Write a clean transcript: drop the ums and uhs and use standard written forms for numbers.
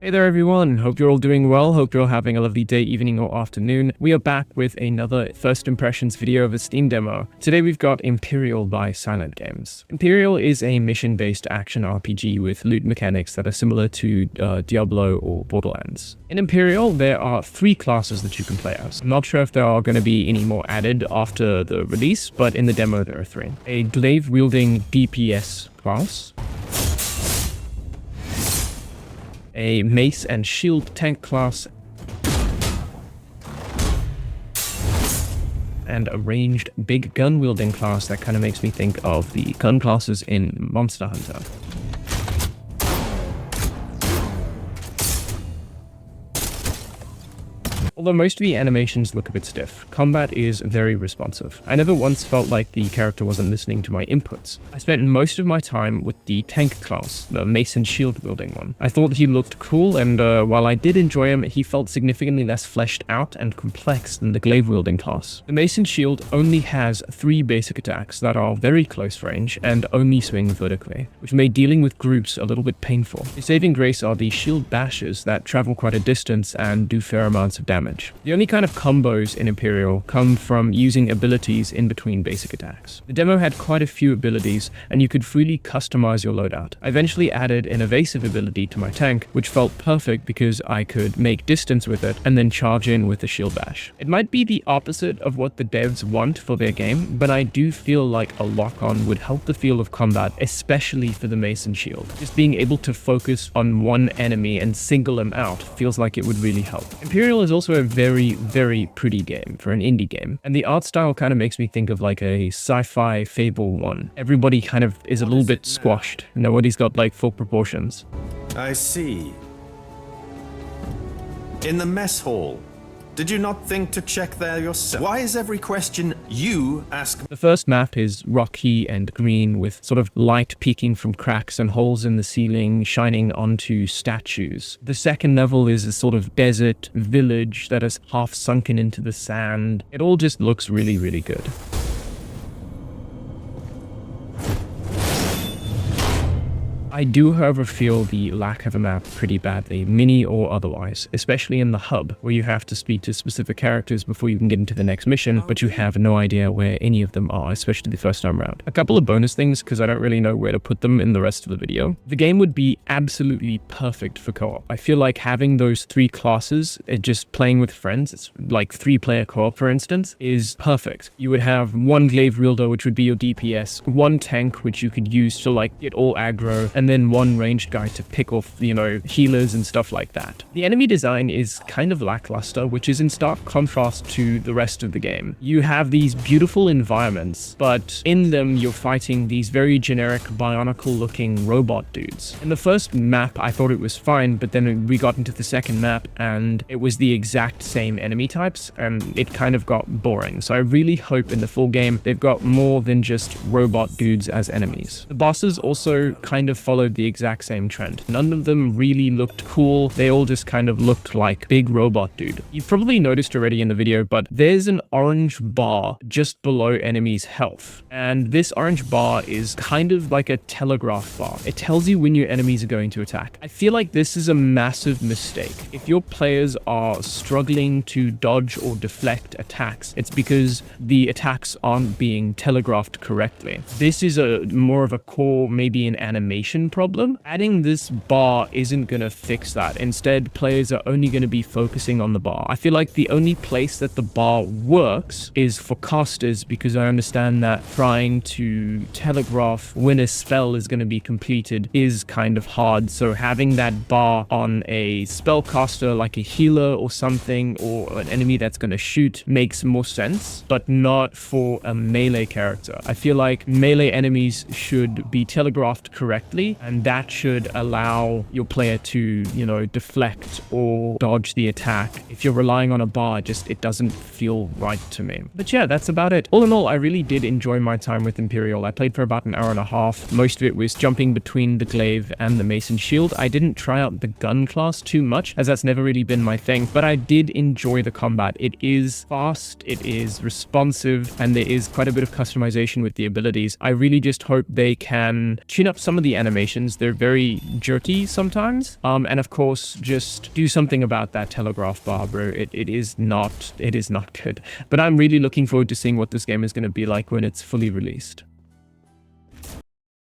Hey there everyone, hope you're all doing well, hope you're all having a lovely day, evening or afternoon. We are back with another first impressions video of a Steam demo. Today we've got Empyreal by Silent Games. Empyreal is a mission-based action RPG with loot mechanics that are similar to Diablo or Borderlands. In Empyreal, there are 3 classes that you can play as. I'm not sure if there are going to be any more added after the release, but in the demo there are 3. A glaive-wielding DPS class, a mace and shield tank class, and a ranged big gun wielding class that kind of makes me think of the gun classes in Monster Hunter. Although most of the animations look a bit stiff, combat is very responsive. I never once felt like the character wasn't listening to my inputs. I spent most of my time with the tank class, the mace and shield wielding one. I thought he looked cool, and while I did enjoy him, he felt significantly less fleshed out and complex than the glaive wielding class. The mace and shield only has 3 basic attacks that are very close range and only swing vertically, which made dealing with groups a little bit painful. The saving grace are the shield bashes that travel quite a distance and do fair amounts of damage. The only kind of combos in Empyreal come from using abilities in between basic attacks. The demo had quite a few abilities, and you could freely customize your loadout. I eventually added an evasive ability to my tank, which felt perfect because I could make distance with it and then charge in with the shield bash. It might be the opposite of what the devs want for their game, but I do feel like a lock-on would help the feel of combat, especially for the mace and shield. Just being able to focus on one enemy and single them out feels like it would really help. Empyreal is also a very, very pretty game for an indie game, and the art style kind of makes me think of like a sci-fi Fable 1. Everybody kind of is a little bit squashed. Nobody's got like full proportions. I see. In the mess hall. Did you not think to check there yourself? Why is every question you ask? The first map is rocky and green with sort of light peeking from cracks and holes in the ceiling shining onto statues. The second level is a sort of desert village that is half sunken into the sand. It all just looks really, really good. I do, however, feel the lack of a map pretty badly, mini or otherwise, especially in the hub, where you have to speak to specific characters before you can get into the next mission, but you have no idea where any of them are, especially the first time around. A couple of bonus things, because I don't really know where to put them in the rest of the video. The game would be absolutely perfect for co-op. I feel like having those 3 classes, just playing with friends, it's like 3-player co-op, for instance, is perfect. You would have 1 glaive wielder, which would be your DPS, 1 tank, which you could use to like get all aggro, and then 1 ranged guy to pick off, healers and stuff like that. The enemy design is kind of lackluster, which is in stark contrast to the rest of the game. You have these beautiful environments, but in them you're fighting these very generic bionicle looking robot dudes. In the first map I thought it was fine, but then we got into the second map and it was the exact same enemy types and it kind of got boring. So I really hope in the full game they've got more than just robot dudes as enemies. The bosses also kind of followed the exact same trend. None of them really looked cool. They all just kind of looked like big robot dude. You've probably noticed already in the video, but there's an orange bar just below enemies' health. And this orange bar is kind of like a telegraph bar. It tells you when your enemies are going to attack. I feel like this is a massive mistake. If your players are struggling to dodge or deflect attacks, it's because the attacks aren't being telegraphed correctly. This is more of a core, maybe an animation problem. Adding this bar isn't going to fix that. Instead, players are only going to be focusing on the bar. I feel like the only place that the bar works is for casters, because I understand that trying to telegraph when a spell is going to be completed is kind of hard. So having that bar on a spellcaster like a healer or something, or an enemy that's going to shoot, makes more sense, but not for a melee character. I feel like melee enemies should be telegraphed correctly, and that should allow your player to, deflect or dodge the attack. If you're relying on a bar, it doesn't feel right to me. But yeah, that's about it. All in all, I really did enjoy my time with Empyreal. I played for about an hour and a half. Most of it was jumping between the glaive and the mace and shield. I didn't try out the gun class too much, as that's never really been my thing, but I did enjoy the combat. It is fast, it is responsive, and there is quite a bit of customization with the abilities. I really just hope they can tune up some of the animation animations. They're very jerky sometimes. And of course, just do something about that telegraph bar, bro. It is not good. But I'm really looking forward to seeing what this game is going to be like when it's fully released.